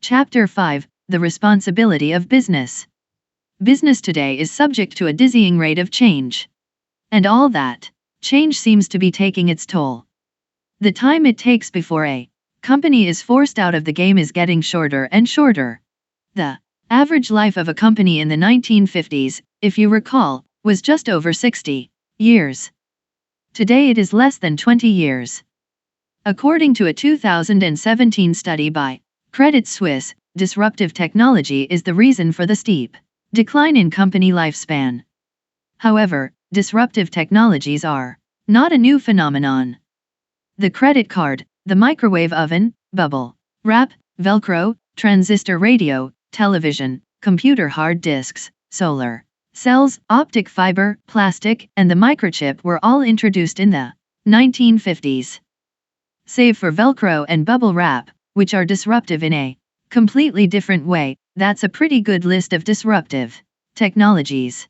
Chapter 5: The Responsibility of Business. Business today is subject to a dizzying rate of change. And all that change seems to be taking its toll. The time it takes before a company is forced out of the game is getting shorter and shorter. The average life of a company in the 1950s, if you recall, was just over 60 years. Today it is less than 20 years. According to a 2017 study by Credit Suisse, disruptive technology is the reason for the steep decline in company lifespan. However, disruptive technologies are not a new phenomenon. The credit card, the microwave oven, bubble wrap, Velcro, transistor radio, television, computer hard disks, solar cells, optic fiber, plastic, and the microchip were all introduced in the 1950s. Save for Velcro and bubble wrap, which are disruptive in a completely different way, that's a pretty good list of disruptive technologies.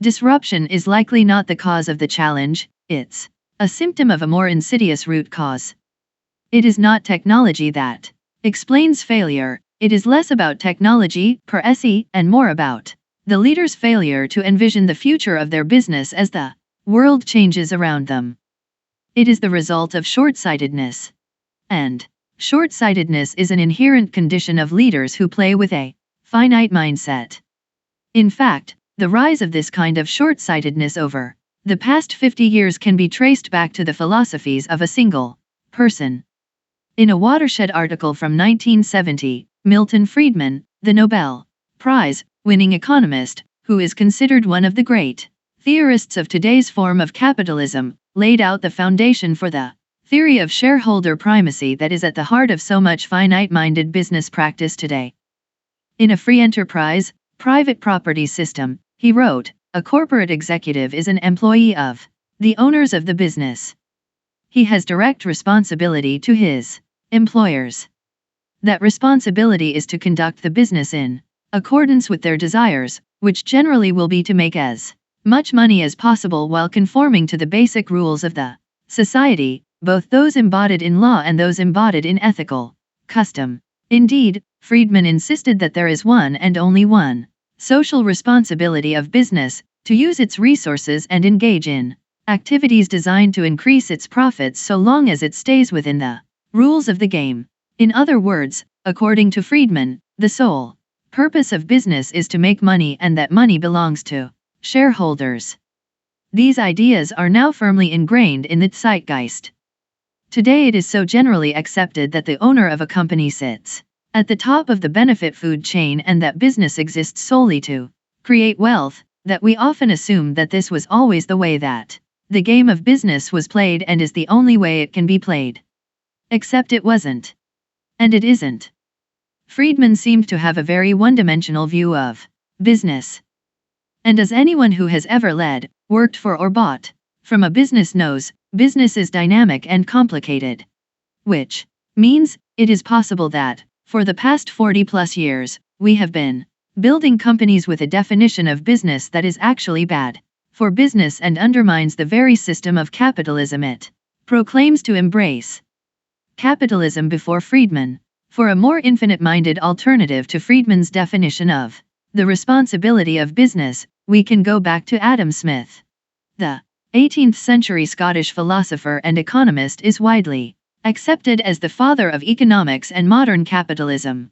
Disruption is likely not the cause of the challenge, it's a symptom of a more insidious root cause. It is not technology that explains failure, it is less about technology per se and more about the leader's failure to envision the future of their business as the world changes around them. It is the result of short-sightedness. And short-sightedness is an inherent condition of leaders who play with a finite mindset. In fact, the rise of this kind of short-sightedness over the past 50 years can be traced back to the philosophies of a single person. In a Watershed article from 1970, Milton Friedman, the Nobel Prize-winning economist, who is considered one of the great theorists of today's form of capitalism, laid out the foundation for the theory of shareholder primacy that is at the heart of so much finite-minded business practice today. In a free enterprise, private property system, he wrote, a corporate executive is an employee of the owners of the business. He has direct responsibility to his employers. That responsibility is to conduct the business in accordance with their desires, which generally will be to make as much money as possible while conforming to the basic rules of the society, both those embodied in law and those embodied in ethical custom. Indeed, Friedman insisted that there is one and only one social responsibility of business, to use its resources and engage in activities designed to increase its profits so long as it stays within the rules of the game. In other words, according to Friedman, the sole purpose of business is to make money and that money belongs to shareholders. These ideas are now firmly ingrained in the zeitgeist. Today it is so generally accepted that the owner of a company sits at the top of the benefit food chain and that business exists solely to create wealth, that we often assume that this was always the way that the game of business was played and is the only way it can be played. Except it wasn't. And it isn't. Friedman seemed to have a very one-dimensional view of business. And as anyone who has ever led, worked for or bought from a business knows, business is dynamic and complicated. Which means, it is possible that, for the past 40+ years, we have been building companies with a definition of business that is actually bad for business and undermines the very system of capitalism it proclaims to embrace. Capitalism before Friedman. For a more infinite-minded alternative to Friedman's definition of the responsibility of business, we can go back to Adam Smith. The 18th century Scottish philosopher and economist is widely accepted as the father of economics and modern capitalism.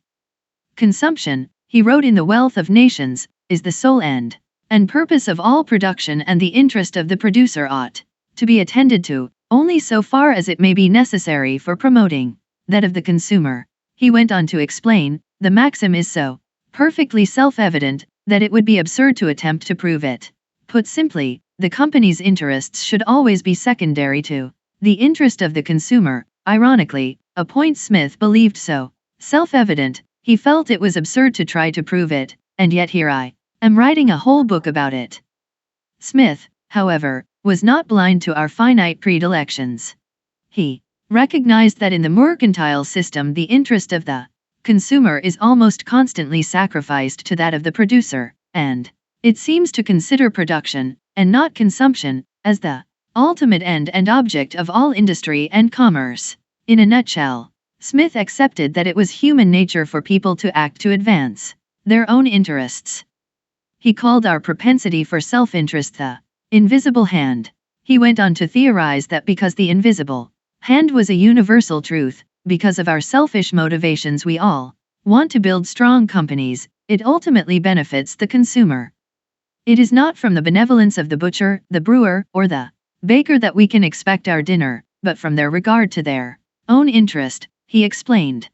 Consumption, he wrote in The Wealth of Nations, is the sole end and purpose of all production, and the interest of the producer ought to be attended to only so far as it may be necessary for promoting that of the consumer. He went on to explain, the maxim is so perfectly self-evident that it would be absurd to attempt to prove it. Put simply, the company's interests should always be secondary to the interest of the consumer. Ironically, a point Smith believed so self-evident, he felt it was absurd to try to prove it, and yet here I am writing a whole book about it. Smith, however, was not blind to our finite predilections. He recognized that in the mercantile system the interest of the consumer is almost constantly sacrificed to that of the producer, and it seems to consider production, and not consumption, as the ultimate end and object of all industry and commerce. In a nutshell, Smith accepted that it was human nature for people to act to advance their own interests. He called our propensity for self-interest the invisible hand. He went on to theorize that because the invisible hand was a universal truth, because of our selfish motivations we all want to build strong companies, it ultimately benefits the consumer. It is not from the benevolence of the butcher, the brewer, or the baker that we can expect our dinner, but from their regard to their own interest, he explained.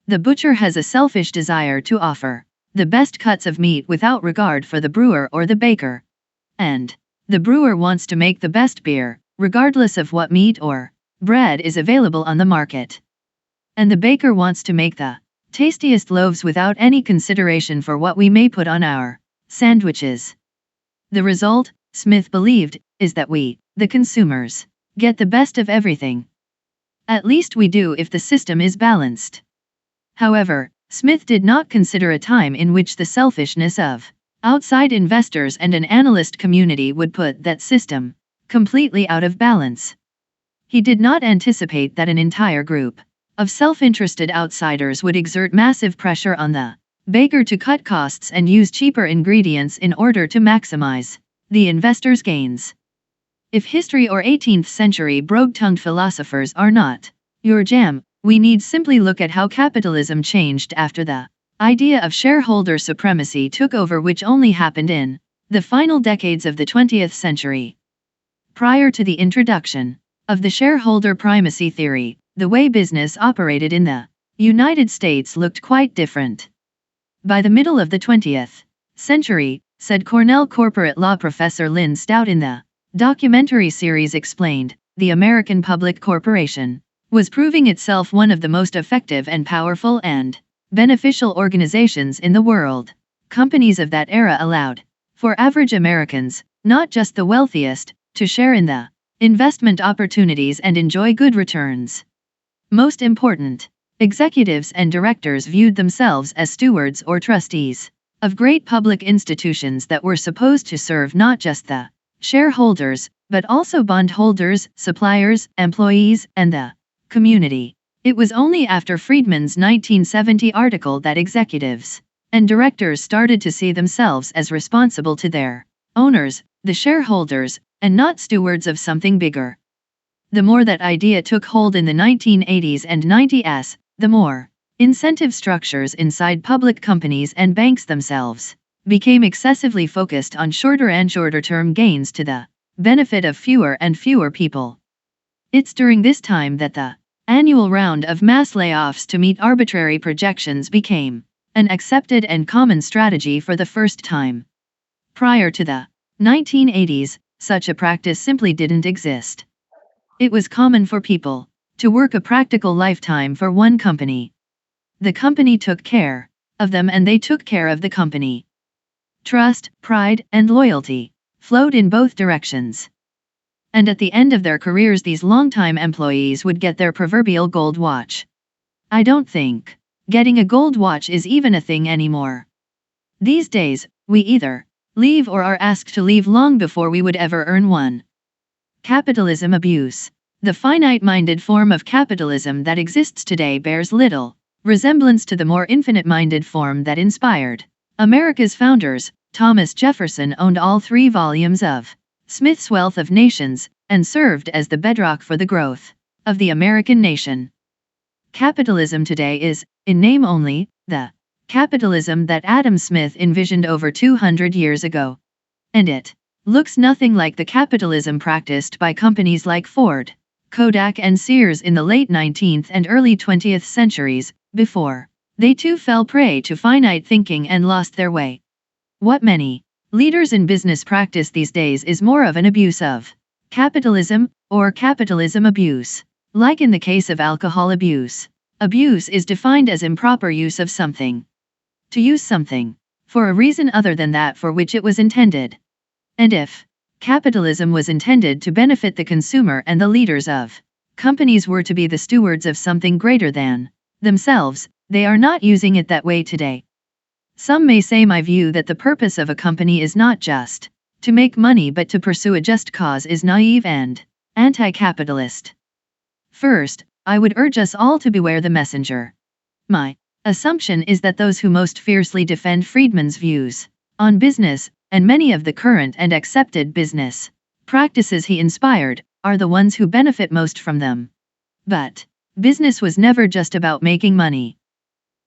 The butcher has a selfish desire to offer the best cuts of meat without regard for the brewer or the baker. And the brewer wants to make the best beer, regardless of what meat or bread is available on the market. And the baker wants to make the tastiest loaves without any consideration for what we may put on our sandwiches. The result, Smith believed, is that we, the consumers, get the best of everything. At least we do if the system is balanced. However, Smith did not consider a time in which the selfishness of outside investors and an analyst community would put that system completely out of balance. He did not anticipate that an entire group of self-interested outsiders would exert massive pressure on the baker to cut costs and use cheaper ingredients in order to maximize the investor's gains. If history or 18th century brogue-tongued philosophers are not your jam, we need simply look at how capitalism changed after the idea of shareholder supremacy took over, which only happened in the final decades of the 20th century. Prior to the introduction of the shareholder primacy theory, the way business operated in the United States looked quite different. By the middle of the 20th century, said Cornell corporate law professor Lynn Stout in the documentary series Explained, the American Public Corporation was proving itself one of the most effective and powerful and beneficial organizations in the world. Companies of that era allowed for average Americans, not just the wealthiest, to share in the investment opportunities and enjoy good returns. Most important, executives and directors viewed themselves as stewards or trustees of great public institutions that were supposed to serve not just the shareholders, but also bondholders, suppliers, employees, and the community. It was only after Friedman's 1970 article that executives and directors started to see themselves as responsible to their owners, the shareholders, and not stewards of something bigger. The more that idea took hold in the 1980s and 90s, the more incentive structures inside public companies and banks themselves became excessively focused on shorter and shorter term gains to the benefit of fewer and fewer people. It's during this time that the annual round of mass layoffs to meet arbitrary projections became an accepted and common strategy for the first time. Prior to the 1980s, such a practice simply didn't exist. It was common for people to work a practical lifetime for one company. The company took care of them and they took care of the company. Trust, pride, and loyalty flowed in both directions. And at the end of their careers, these longtime employees would get their proverbial gold watch. I don't think getting a gold watch is even a thing anymore. These days, we either leave or are asked to leave long before we would ever earn one. Capitalism abuse. The finite-minded form of capitalism that exists today bears little resemblance to the more infinite-minded form that inspired America's founders. Thomas Jefferson owned all 3 volumes of Smith's Wealth of Nations, and served as the bedrock for the growth of the American nation. Capitalism today is, in name only, the capitalism that Adam Smith envisioned over 200 years ago. And it looks nothing like the capitalism practiced by companies like Ford, Kodak and Sears in the late 19th and early 20th centuries, before they too fell prey to finite thinking and lost their way. What many leaders in business practice these days is more of an abuse of capitalism, or capitalism abuse. Like in the case of alcohol abuse, abuse is defined as improper use of something. To use something for a reason other than that for which it was intended. And if capitalism was intended to benefit the consumer and the leaders of companies were to be the stewards of something greater than themselves, they are not using it that way today. Some may say my view that the purpose of a company is not just to make money but to pursue a just cause is naive and anti-capitalist. First, I would urge us all to beware the messenger. My assumption is that those who most fiercely defend Friedman's views on business, and many of the current and accepted business practices he inspired, are the ones who benefit most from them. But business was never just about making money.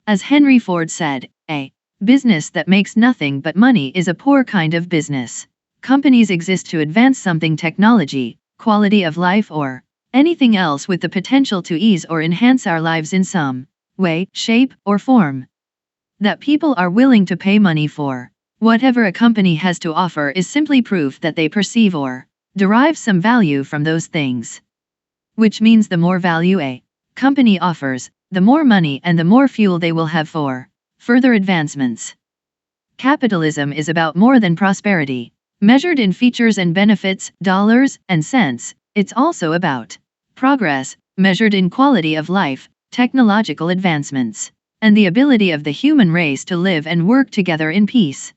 As Henry Ford said, a business that makes nothing but money is a poor kind of business. Companies exist to advance something: technology, quality of life, or anything else with the potential to ease or enhance our lives in some way, shape, or form that people are willing to pay money for. Whatever a company has to offer is simply proof that they perceive or derive some value from those things. Which means the more value a company offers, the more money and the more fuel they will have for further advancements. Capitalism is about more than prosperity, measured in features and benefits, dollars and cents. It's also about progress, measured in quality of life, technological advancements, and the ability of the human race to live and work together in peace.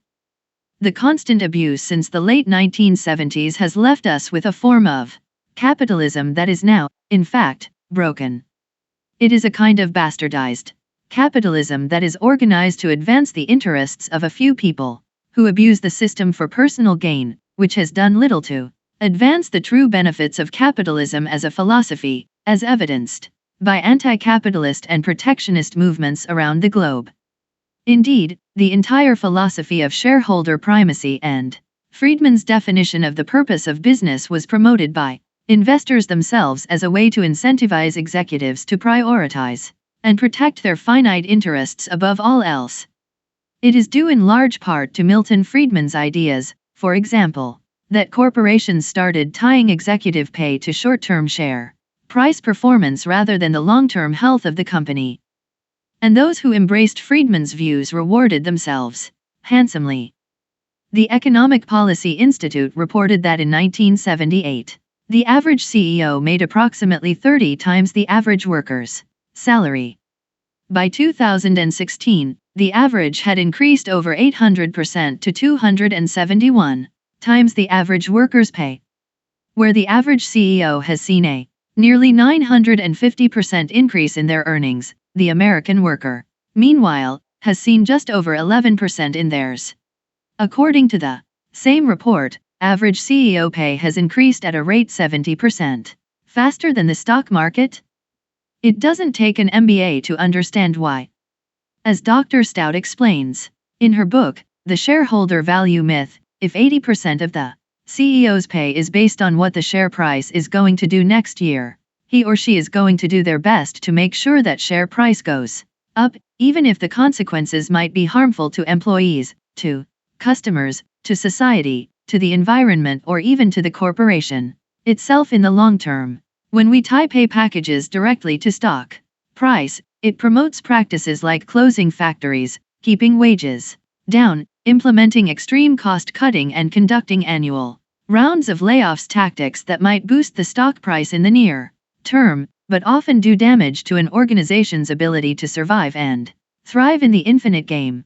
The constant abuse since the late 1970s has left us with a form of capitalism that is now, in fact, broken. It is a kind of bastardized capitalism that is organized to advance the interests of a few people, who abuse the system for personal gain, which has done little to advance the true benefits of capitalism as a philosophy, as evidenced by anti-capitalist and protectionist movements around the globe. Indeed, the entire philosophy of shareholder primacy and Friedman's definition of the purpose of business was promoted by investors themselves as a way to incentivize executives to prioritize and protect their finite interests above all else. It is due in large part to Milton Friedman's ideas, for example, that corporations started tying executive pay to short-term share price performance rather than the long-term health of the company. And those who embraced Friedman's views rewarded themselves handsomely. The Economic Policy Institute reported that in 1978, the average CEO made approximately 30 times the average worker's salary. By 2016, the average had increased over 800% to 271 times the average worker's pay. Where the average CEO has seen a nearly 950% increase in their earnings, the American worker, meanwhile, has seen just over 11% in theirs. According to the same report, average CEO pay has increased at a rate 70% faster than the stock market. It doesn't take an MBA to understand why. As Dr. Stout explains in her book, The Shareholder Value Myth, if 80% of the CEO's pay is based on what the share price is going to do next year, he or she is going to do their best to make sure that share price goes up, even if the consequences might be harmful to employees, to customers, to society, to the environment, or even to the corporation itself in the long term. When we tie pay packages directly to stock price, it promotes practices like closing factories, keeping wages down, implementing extreme cost cutting, and conducting annual rounds of layoffs, tactics that might boost the stock price in the near term, but often do damage to an organization's ability to survive and thrive in the infinite game.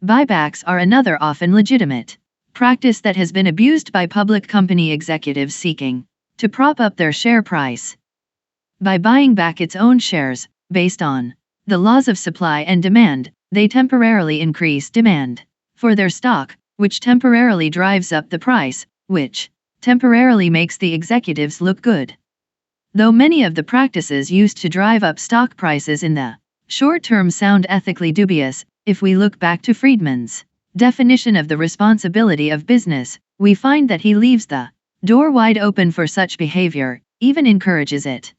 Buybacks are another often legitimate practice that has been abused by public company executives seeking to prop up their share price. By buying back its own shares, based on the laws of supply and demand, they temporarily increase demand for their stock, which temporarily drives up the price, which temporarily makes the executives look good. Though many of the practices used to drive up stock prices in the short term sound ethically dubious, if we look back to Friedman's definition of the responsibility of business, we find that he leaves the door wide open for such behavior, even encourages it.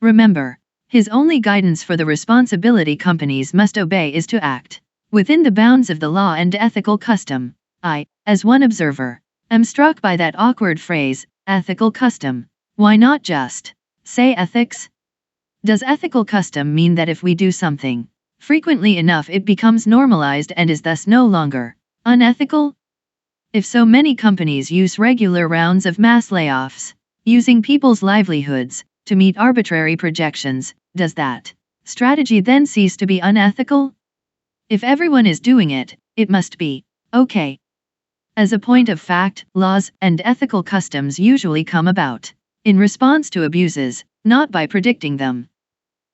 Remember, his only guidance for the responsibility companies must obey is to act within the bounds of the law and ethical custom. I, as one observer, am struck by that awkward phrase, ethical custom. Why not just say ethics? Does ethical custom mean that if we do something frequently enough it becomes normalized and is thus no longer unethical? If so many companies use regular rounds of mass layoffs, using people's livelihoods to meet arbitrary projections, does that strategy then cease to be unethical? If everyone is doing it, it must be okay. As a point of fact, laws and ethical customs usually come about in response to abuses, not by predicting them.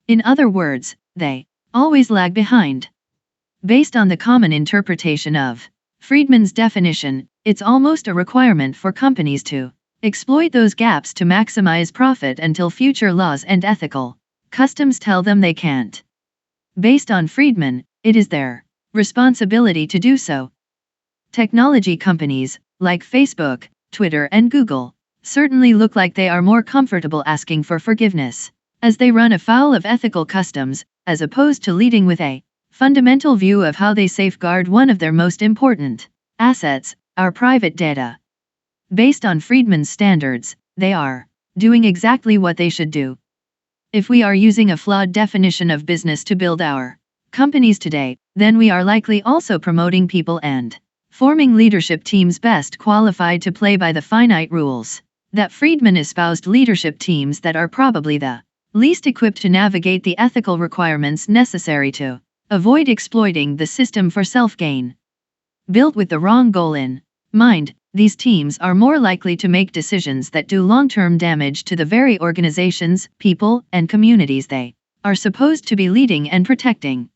In other words, they always lag behind. Based on the common interpretation of Friedman's definition, it's almost a requirement for companies to exploit those gaps to maximize profit until future laws and ethical customs tell them they can't. Based on Friedman, it is their responsibility to do so. Technology companies, like Facebook, Twitter, and Google, certainly look like they are more comfortable asking for forgiveness, as they run afoul of ethical customs, as opposed to leading with a fundamental view of how they safeguard one of their most important assets, our private data. Based on Friedman's standards, they are doing exactly what they should do. If we are using a flawed definition of business to build our companies today, then we are likely also promoting people and forming leadership teams best qualified to play by the finite rules that Friedman espoused, leadership teams that are probably the least equipped to navigate the ethical requirements necessary to avoid exploiting the system for self-gain. Built with the wrong goal in mind, these teams are more likely to make decisions that do long-term damage to the very organizations, people, and communities they are supposed to be leading and protecting.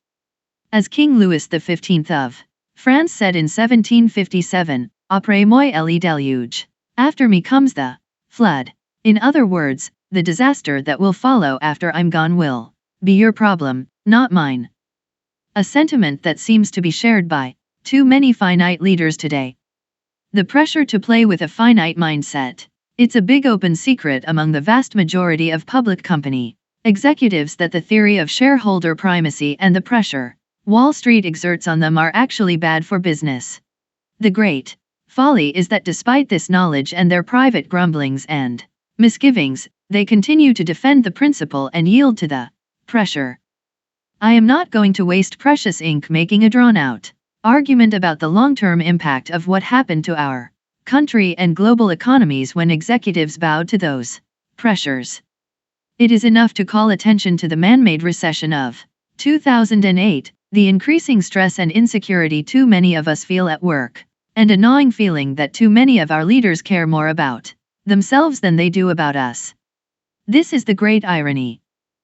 As King Louis XV of France said in 1757, Après moi le déluge. After me comes the flood. In other words, the disaster that will follow after I'm gone will be your problem, not mine. A sentiment that seems to be shared by too many finite leaders today. The pressure to play with a finite mindset. It's a big open secret among the vast majority of public company executives that the theory of shareholder primacy and the pressure Wall Street exerts on them are actually bad for business. The great folly is that despite this knowledge and their private grumblings and misgivings, they continue to defend the principle and yield to the pressure. I am not going to waste precious ink making a drawn-out argument about the long-term impact of what happened to our country and global economies when executives bowed to those pressures. It is enough to call attention to the man-made recession of 2008, the increasing stress and insecurity too many of us feel at work, and a gnawing feeling that too many of our leaders care more about themselves than they do about us. This is the great irony.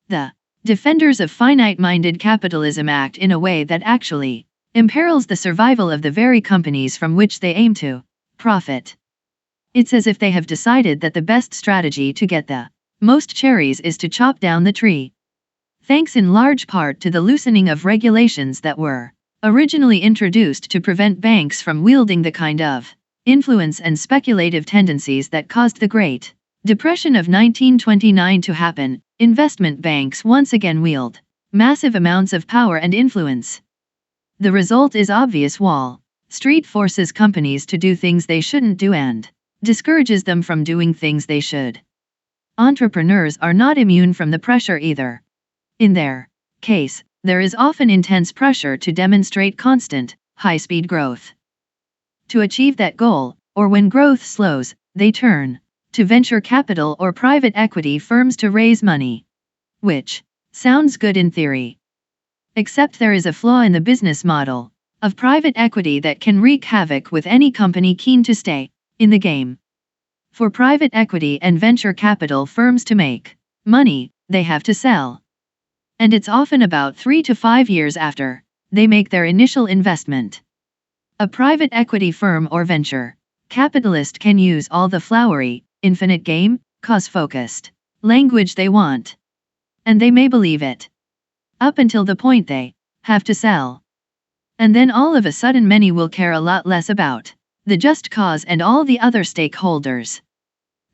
The defenders of finite-minded capitalism act in a way that actually imperils the survival of the very companies from which they aim to profit. It's as if they have decided that the best strategy to get the most cherries is to chop down the tree. Thanks in large part to the loosening of regulations that were originally introduced to prevent banks from wielding the kind of influence and speculative tendencies that caused the Great Depression of 1929 to happen, investment banks once again wield massive amounts of power and influence. The result is obvious. Wall Street forces companies to do things they shouldn't do and discourages them from doing things they should. Entrepreneurs are not immune from the pressure either. In their case, there is often intense pressure to demonstrate constant, high-speed growth. To achieve that goal, or when growth slows, they turn to venture capital or private equity firms to raise money. Which sounds good in theory. Except there is a flaw in the business model of private equity that can wreak havoc with any company keen to stay in the game. For private equity and venture capital firms to make money, they have to sell. And it's often about 3 to 5 years after they make their initial investment. A private equity firm or venture capitalist can use all the flowery, infinite game, cause-focused language they want. And they may believe it. Up until the point they have to sell. And then all of a sudden many will care a lot less about the just cause and all the other stakeholders.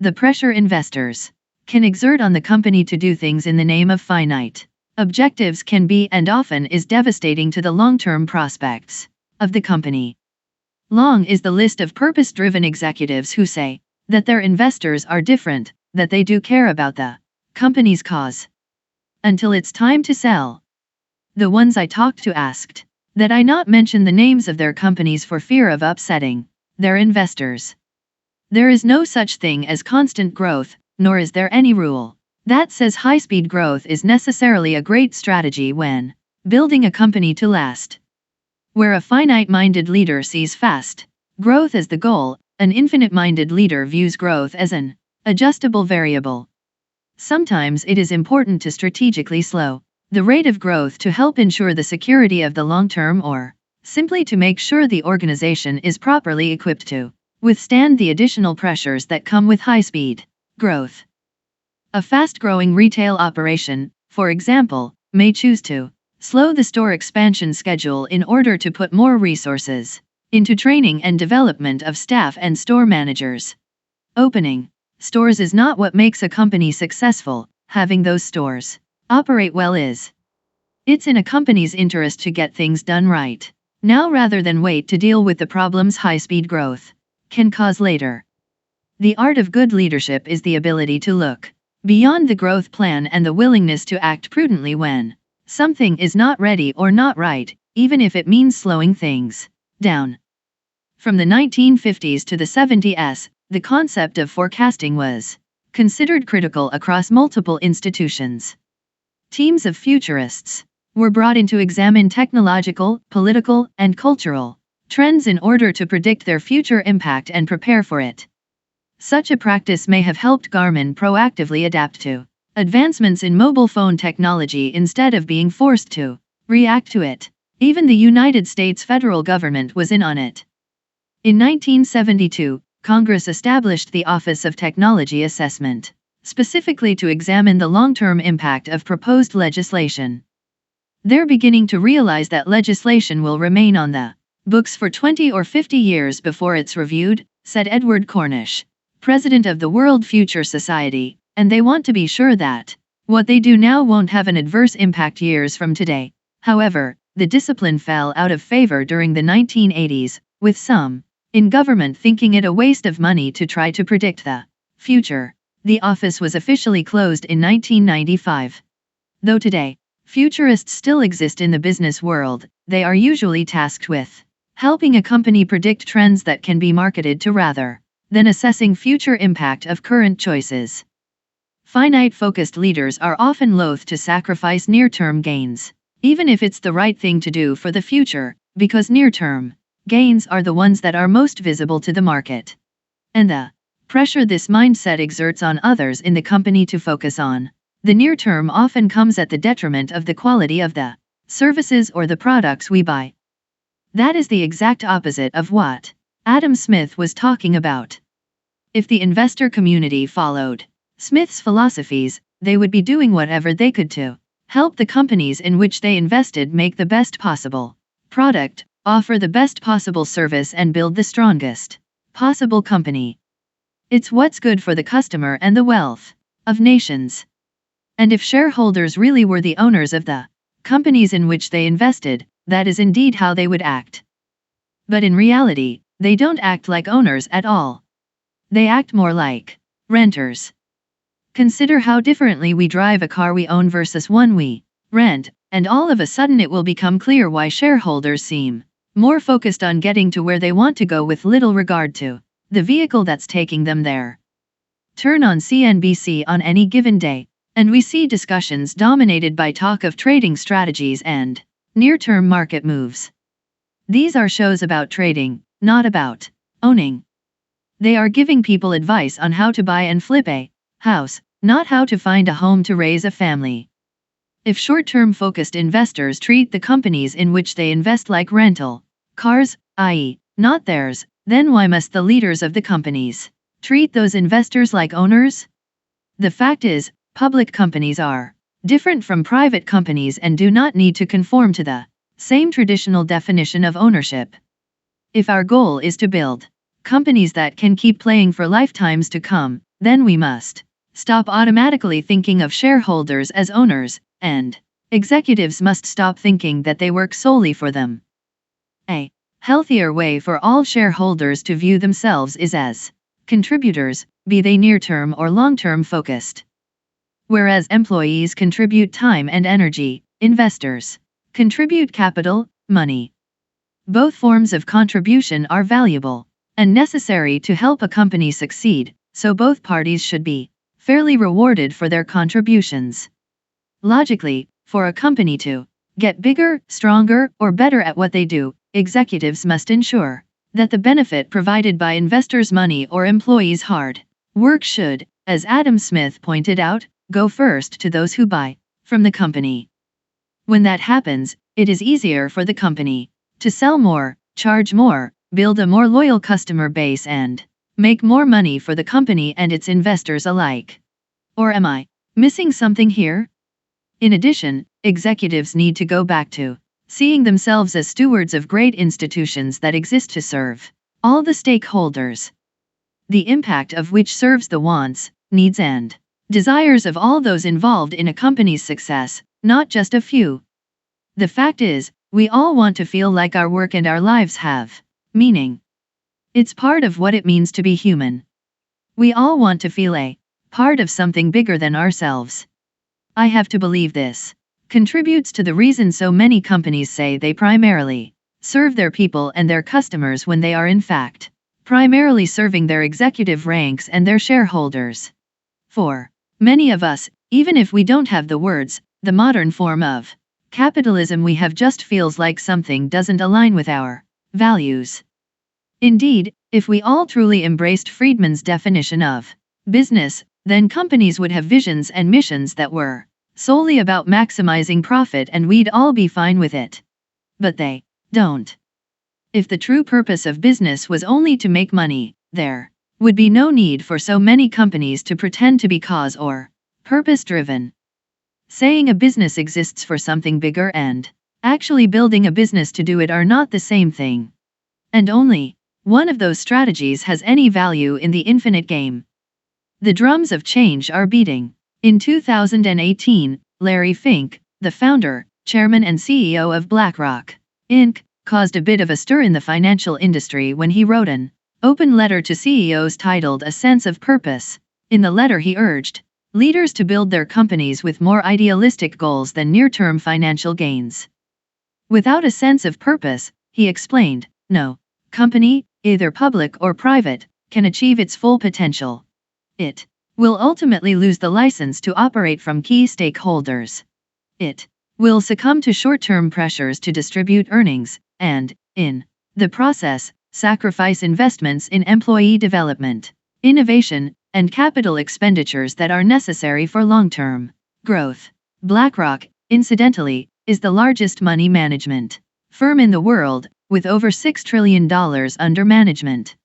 The pressure investors can exert on the company to do things in the name of finite objectives can be and often is devastating to the long-term prospects of the company. Long is the list of purpose-driven executives who say that their investors are different, that they do care about the company's cause. Until it's time to sell. The ones I talked to asked that I not mention the names of their companies for fear of upsetting their investors. There is no such thing as constant growth, nor is there any rule that says high-speed growth is necessarily a great strategy when building a company to last. Where a finite-minded leader sees fast growth as the goal, an infinite-minded leader views growth as an adjustable variable. Sometimes it is important to strategically slow the rate of growth to help ensure the security of the long term, or simply to make sure the organization is properly equipped to withstand the additional pressures that come with high-speed growth. A fast-growing retail operation, for example, may choose to slow the store expansion schedule in order to put more resources into training and development of staff and store managers. Opening stores is not what makes a company successful. Having those stores operate well is. It's in a company's interest to get things done right now rather than wait to deal with the problems high-speed growth can cause later. The art of good leadership is the ability to look beyond the growth plan and the willingness to act prudently when something is not ready or not right, even if it means slowing things down. From the 1950s to the 70s, the concept of forecasting was considered critical across multiple institutions. Teams of futurists were brought in to examine technological, political, and cultural trends in order to predict their future impact and prepare for it. Such a practice may have helped Garmin proactively adapt to advancements in mobile phone technology instead of being forced to react to it. Even the United States federal government was in on it. In 1972, Congress established the Office of Technology Assessment, specifically to examine the long-term impact of proposed legislation. They're beginning to realize that legislation will remain on the books for 20 or 50 years before it's reviewed, said Edward Cornish, president of the World Future Society, and they want to be sure that what they do now won't have an adverse impact years from today. However, the discipline fell out of favor during the 1980s, with some in government thinking it a waste of money to try to predict the future. The office was officially closed in 1995. Though today, futurists still exist in the business world, they are usually tasked with helping a company predict trends that can be marketed to rather than assessing future impact of current choices. Finite-focused leaders are often loath to sacrifice near-term gains, even if it's the right thing to do for the future, because near-term gains are the ones that are most visible to the market. And the pressure this mindset exerts on others in the company to focus on the near term often comes at the detriment of the quality of the services or the products we buy. That is the exact opposite of what Adam Smith was talking about. If the investor community followed Smith's philosophies, they would be doing whatever they could to help the companies in which they invested make the best possible product, offer the best possible service, and build the strongest possible company. It's what's good for the customer and the wealth of nations. And if shareholders really were the owners of the companies in which they invested, that is indeed how they would act. But in reality, they don't act like owners at all. They act more like renters. Consider how differently we drive a car we own versus one we rent, and all of a sudden it will become clear why shareholders seem more focused on getting to where they want to go with little regard to the vehicle that's taking them there. Turn on CNBC on any given day, and we see discussions dominated by talk of trading strategies and near-term market moves. These are shows about trading, not about owning. They are giving people advice on how to buy and flip a house, not how to find a home to raise a family. If short-term focused investors treat the companies in which they invest like rental cars, i.e., not theirs, then why must the leaders of the companies treat those investors like owners? The fact is, public companies are different from private companies and do not need to conform to the same traditional definition of ownership. If our goal is to build companies that can keep playing for lifetimes to come, then we must stop automatically thinking of shareholders as owners, and executives must stop thinking that they work solely for them. A healthier way for all shareholders to view themselves is as contributors, be they near-term or long-term focused. Whereas employees contribute time and energy, investors contribute capital, money. Both forms of contribution are valuable and necessary to help a company succeed, so both parties should be fairly rewarded for their contributions. Logically, for a company to get bigger, stronger, or better at what they do, executives must ensure that the benefit provided by investors' money or employees' hard work should, as Adam Smith pointed out, go first to those who buy from the company. When that happens, it is easier for the company to sell more, charge more, build a more loyal customer base, and make more money for the company and its investors alike. Or am I missing something here? In addition, executives need to go back to seeing themselves as stewards of great institutions that exist to serve all the stakeholders, the impact of which serves the wants, needs, and desires of all those involved in a company's success, not just a few. The fact is, we all want to feel like our work and our lives have meaning. It's part of what it means to be human. We all want to feel a part of something bigger than ourselves. I have to believe this contributes to the reason so many companies say they primarily serve their people and their customers when they are in fact primarily serving their executive ranks and their shareholders. For many of us, even if we don't have the words, the modern form of capitalism we have just feels like something doesn't align with our values. Indeed, if we all truly embraced Friedman's definition of business, then companies would have visions and missions that were solely about maximizing profit and we'd all be fine with it. But they don't. If the true purpose of business was only to make money, there would be no need for so many companies to pretend to be cause or purpose-driven. Saying a business exists for something bigger and actually building a business to do it are not the same thing. And only one of those strategies has any value in the infinite game. The drums of change are beating. In 2018, Larry Fink, the founder, chairman and CEO of BlackRock, Inc., caused a bit of a stir in the financial industry when he wrote an open letter to CEOs titled A Sense of Purpose. In the letter he urged leaders to build their companies with more idealistic goals than near-term financial gains. Without a sense of purpose, he explained, no company, either public or private, can achieve its full potential. It will ultimately lose the license to operate from key stakeholders. It will succumb to short-term pressures to distribute earnings, and, in the process, sacrifice investments in employee development, innovation, and capital expenditures that are necessary for long-term growth. BlackRock, incidentally, is the largest money management firm in the world, with over $6 trillion under management.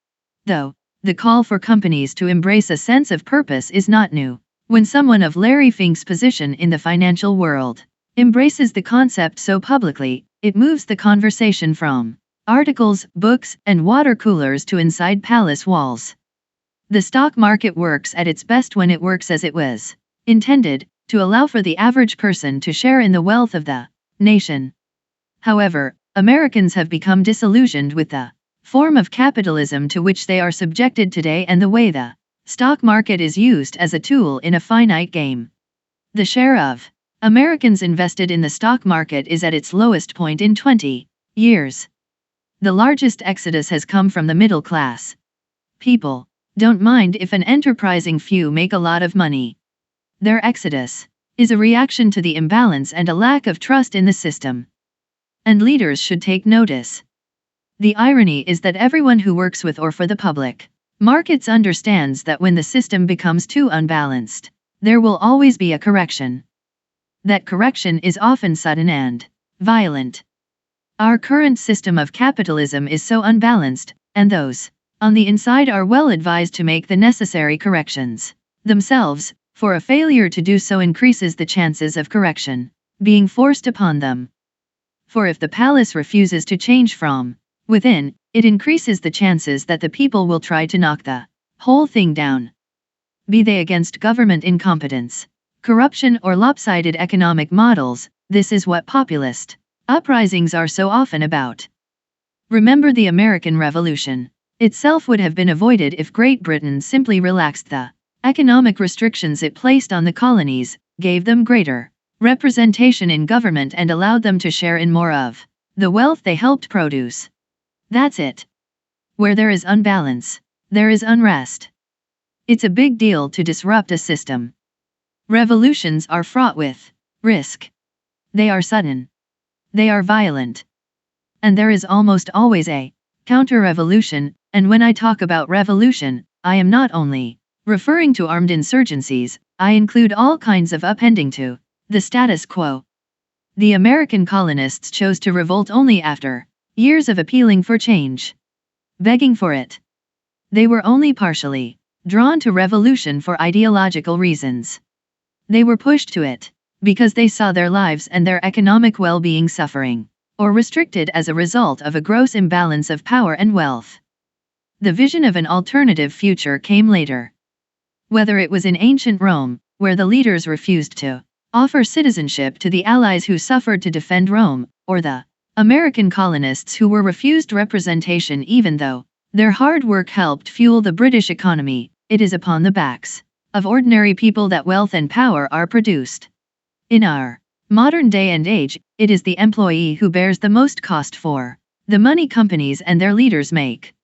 Though the call for companies to embrace a sense of purpose is not new. When someone of Larry Fink's position in the financial world embraces the concept so publicly, it moves the conversation from articles, books, and water coolers to inside palace walls. The stock market works at its best when it works as it was intended, to allow for the average person to share in the wealth of the nation. However, Americans have become disillusioned with the form of capitalism to which they are subjected today and the way the stock market is used as a tool in a finite game. The share of Americans invested in the stock market is at its lowest point in 20 years. The largest exodus has come from the middle class. People don't mind if an enterprising few make a lot of money. Their exodus is a reaction to the imbalance and a lack of trust in the system. And leaders should take notice. The irony is that everyone who works with or for the public markets understands that when the system becomes too unbalanced, there will always be a correction. That correction is often sudden and violent. Our current system of capitalism is so unbalanced, and those on the inside are well advised to make the necessary corrections themselves, for a failure to do so increases the chances of correction being forced upon them. For if the palace refuses to change from within, it increases the chances that the people will try to knock the whole thing down. Be they against government incompetence, corruption, or lopsided economic models, this is what populist uprisings are so often about. Remember the American Revolution itself would have been avoided if Great Britain simply relaxed the economic restrictions it placed on the colonies, gave them greater representation in government, and allowed them to share in more of the wealth they helped produce. That's it. Where there is unbalance, there is unrest. It's a big deal to disrupt a system. Revolutions are fraught with risk. They are sudden. They are violent. And there is almost always a counter-revolution, and when I talk about revolution, I am not only Referring to armed insurgencies, I include all kinds of upending to the status quo. The American colonists chose to revolt only after years of appealing for change, begging for it. They were only partially drawn to revolution for ideological reasons. They were pushed to it because they saw their lives and their economic well-being suffering or restricted as a result of a gross imbalance of power and wealth. The vision of an alternative future came later. Whether it was in ancient Rome, where the leaders refused to offer citizenship to the allies who suffered to defend Rome, or the American colonists who were refused representation even though their hard work helped fuel the British economy, it is upon the backs of ordinary people that wealth and power are produced. In our modern day and age, it is the employee who bears the most cost for the money companies and their leaders make.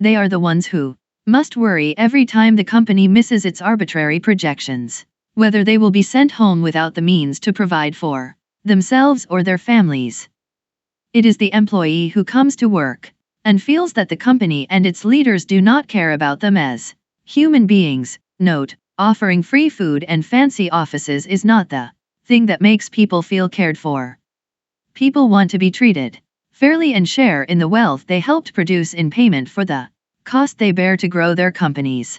They are the ones who must worry every time the company misses its arbitrary projections, whether they will be sent home without the means to provide for themselves or their families. It is the employee who comes to work and feels that the company and its leaders do not care about them as human beings. Note, offering free food and fancy offices is not the thing that makes people feel cared for. People want to be treated fairly and share in the wealth they helped produce in payment for the cost they bear to grow their companies.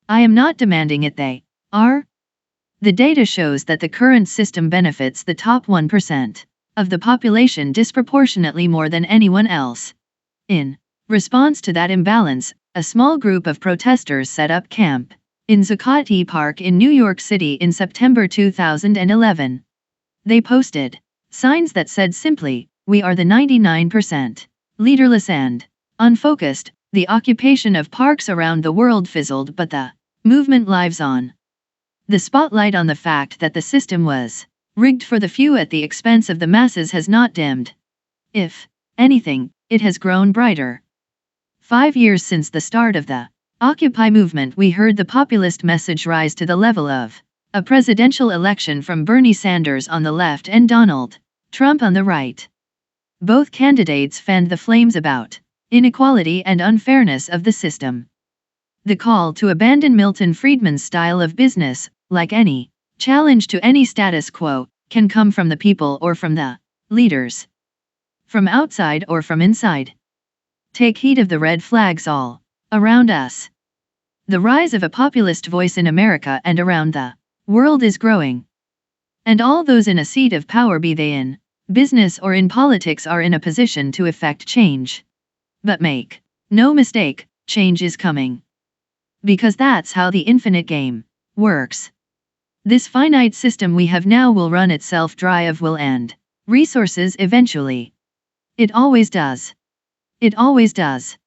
I am not demanding it, they are. The data shows that the current system benefits the top 1% of the population disproportionately more than anyone else. In response to that imbalance, a small group of protesters set up camp in Zuccotti Park in New York City in September 2011. They posted signs that said simply, "We are the 99%. Leaderless and unfocused." The occupation of parks around the world fizzled, but the movement lives on. The spotlight on the fact that the system was rigged for the few at the expense of the masses has not dimmed. If anything, it has grown brighter. 5 years since the start of the Occupy movement, we heard the populist message rise to the level of a presidential election from Bernie Sanders on the left and Donald Trump on the right. Both candidates fanned the flames about inequality and unfairness of the system. The call to abandon Milton Friedman's style of business, like any challenge to any status quo, can come from the people or from the leaders. From outside or from inside. Take heed of the red flags all around us. The rise of a populist voice in America and around the world is growing. And all those in a seat of power, be they in business or in politics, are in a position to effect change. But make no mistake, change is coming. Because that's how the infinite game works. This finite system we have now will run itself dry of will and resources eventually. It always does. It always does.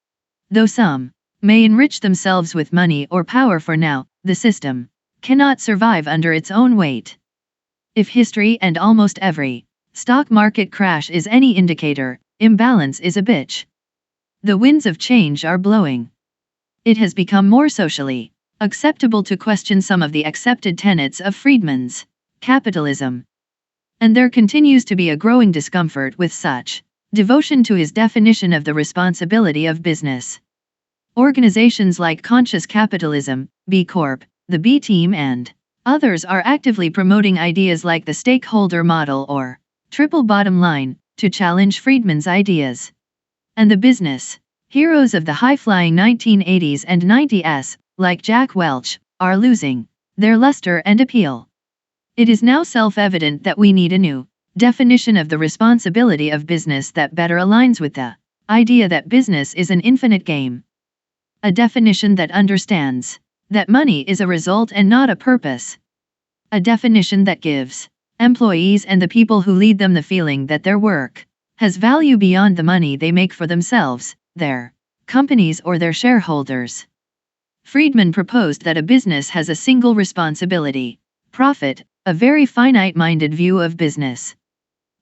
Though some may enrich themselves with money or power for now, the system cannot survive under its own weight. If history and almost every stock market crash is any indicator, imbalance is a bitch. The winds of change are blowing. It has become more socially acceptable to question some of the accepted tenets of Friedman's capitalism. And there continues to be a growing discomfort with such devotion to his definition of the responsibility of business. Organizations like Conscious Capitalism, B Corp, the B Team and others are actively promoting ideas like the stakeholder model or triple bottom line to challenge Friedman's ideas. And the business heroes of the high-flying 1980s and 90s, like Jack Welch, are losing their luster and appeal. It is now self-evident that we need a new definition of the responsibility of business that better aligns with the idea that business is an infinite game. A definition that understands that money is a result and not a purpose. A definition that gives employees and the people who lead them the feeling that their work has value beyond the money they make for themselves, their companies or their shareholders. Friedman proposed that a business has a single responsibility: profit, a very finite-minded view of business.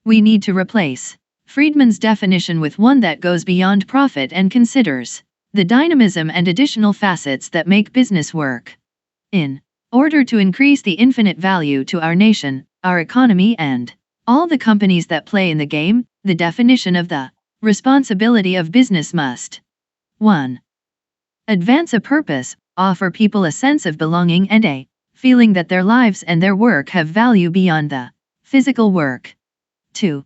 We need to replace Friedman's definition with one that goes beyond profit and considers the dynamism and additional facets that make business work. In order to increase the infinite value to our nation, our economy and all the companies that play in the game, the definition of the responsibility of business must 1. Advance a purpose, offer people a sense of belonging and a feeling that their lives and their work have value beyond the physical work. 2.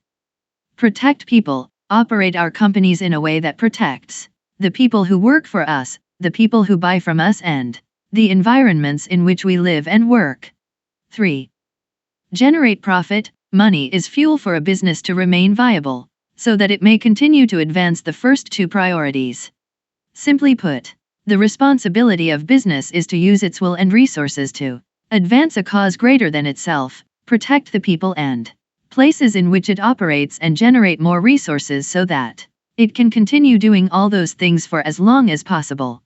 Protect people, operate our companies in a way that protects the people who work for us, the people who buy from us, and the environments in which we live and work. 3. Generate profit. Money is fuel for a business to remain viable, so that it may continue to advance the first two priorities. Simply put, the responsibility of business is to use its will and resources to advance a cause greater than itself, protect the people and places in which it operates, and generate more resources so that it can continue doing all those things for as long as possible.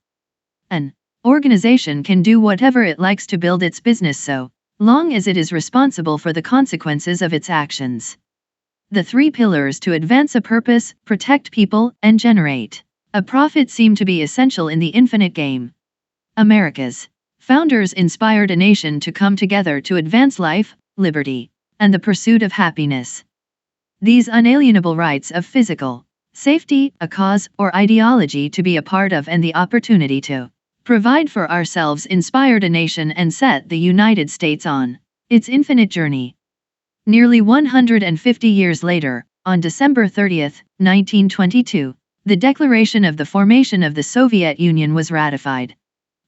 An organization can do whatever it likes to build its business so long as it is responsible for the consequences of its actions. The three pillars to advance a purpose, protect people, and generate a profit seem to be essential in the infinite game. America's founders inspired a nation to come together to advance life, liberty, and the pursuit of happiness. These unalienable rights of physical safety, a cause or ideology to be a part of, and the opportunity to provide for ourselves inspired a nation and set the United States on its infinite journey. Nearly 150 years later, on December 30, 1922, the declaration of the formation of the Soviet Union was ratified.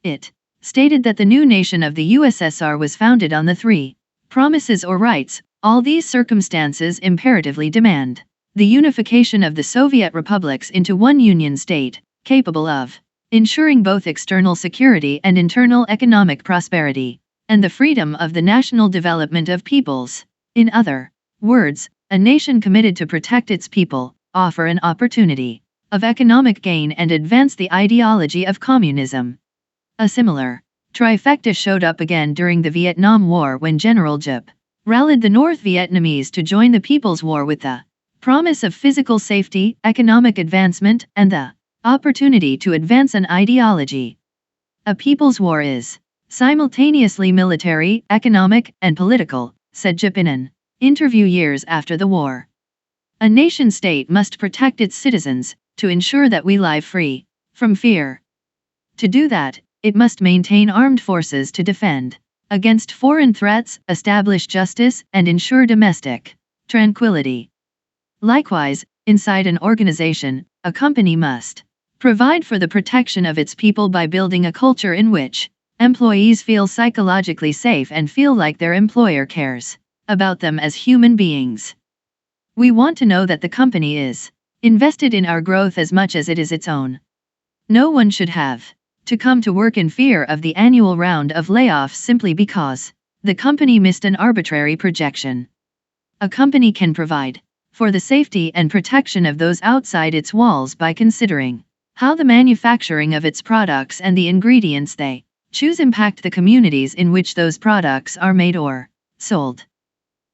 It stated that the new nation of the USSR was founded on the three promises or rights. All these circumstances imperatively demand the unification of the Soviet republics into one union state, capable of ensuring both external security and internal economic prosperity, and the freedom of the national development of peoples. In other words, a nation committed to protect its people, offer an opportunity of economic gain, and advance the ideology of communism. A similar trifecta showed up again during the Vietnam War, when General Giap rallied the North Vietnamese to join the People's War with the promise of physical safety, economic advancement, and the opportunity to advance an ideology. A People's War is simultaneously military, economic, and political, said Giap in an interview years after the war. A nation-state must protect its citizens to ensure that we live free from fear. To do that, it must maintain armed forces to defend against foreign threats, establish justice, and ensure domestic tranquility. Likewise, inside an organization, a company must provide for the protection of its people by building a culture in which employees feel psychologically safe and feel like their employer cares about them as human beings. We want to know that the company is invested in our growth as much as it is its own. No one should have to come to work in fear of the annual round of layoffs simply because the company missed an arbitrary projection. A company can provide for the safety and protection of those outside its walls by considering how the manufacturing of its products and the ingredients they choose impact the communities in which those products are made or sold.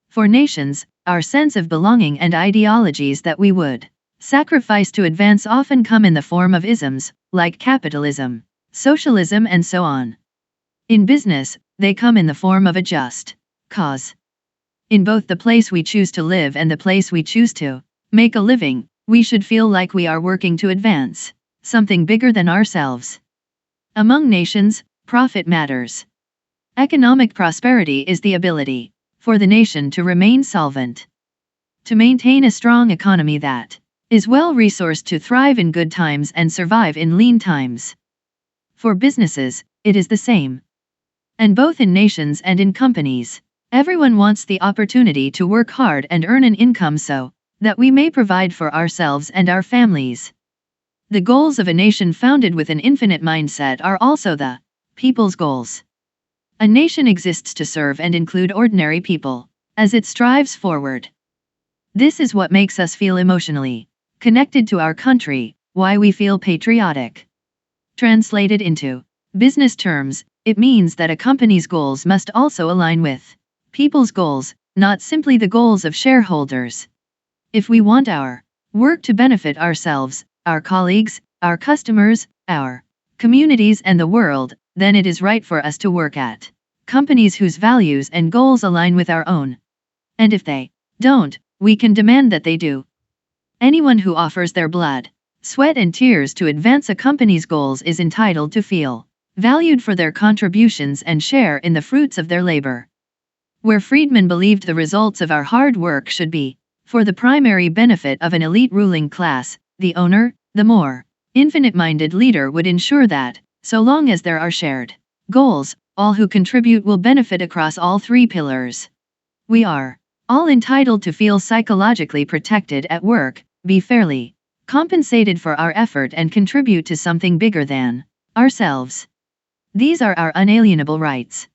For nations, our sense of belonging and ideologies that we would sacrifice to advance often come in the form of isms, like capitalism, socialism, and so on. In business, they come in the form of a just cause. In both the place we choose to live and the place we choose to make a living, we should feel like we are working to advance something bigger than ourselves. Among nations, profit matters. Economic prosperity is the ability for the nation to remain solvent, to maintain a strong economy that is well resourced to thrive in good times and survive in lean times. For businesses, it is the same. And both in nations and in companies, everyone wants the opportunity to work hard and earn an income so that we may provide for ourselves and our families. The goals of a nation founded with an infinite mindset are also the people's goals. A nation exists to serve and include ordinary people as it strives forward. This is what makes us feel emotionally connected to our country, why we feel patriotic. Translated into business terms, it means that a company's goals must also align with people's goals, not simply the goals of shareholders. If we want our work to benefit ourselves, our colleagues, our customers, our communities, and the world, then it is right for us to work at companies whose values and goals align with our own. And if they don't, we can demand that they do. Anyone who offers their blood, sweat, and tears to advance a company's goals is entitled to feel valued for their contributions and share in the fruits of their labor. Where Friedman believed the results of our hard work should be, for the primary benefit of an elite ruling class, the owner, the more infinite-minded leader would ensure that, so long as there are shared goals, all who contribute will benefit across all three pillars. We are all entitled to feel psychologically protected at work, be fairly compensated for our effort and contribute to something bigger than ourselves. These are our unalienable rights.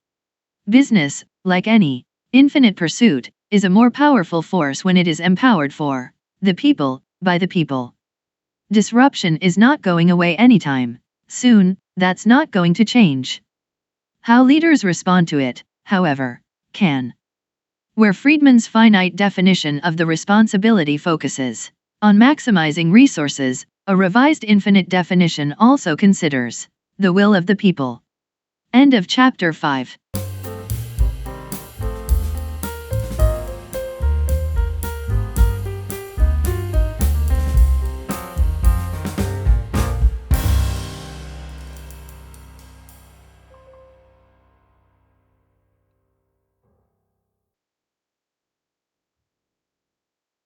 Business, like any infinite pursuit, is a more powerful force when it is empowered for the people, by the people. Disruption is not going away anytime soon, that's not going to change. How leaders respond to it, however, can. Where Friedman's finite definition of the responsibility focuses on maximizing resources, a revised infinite definition also considers the will of the people. End of chapter 5.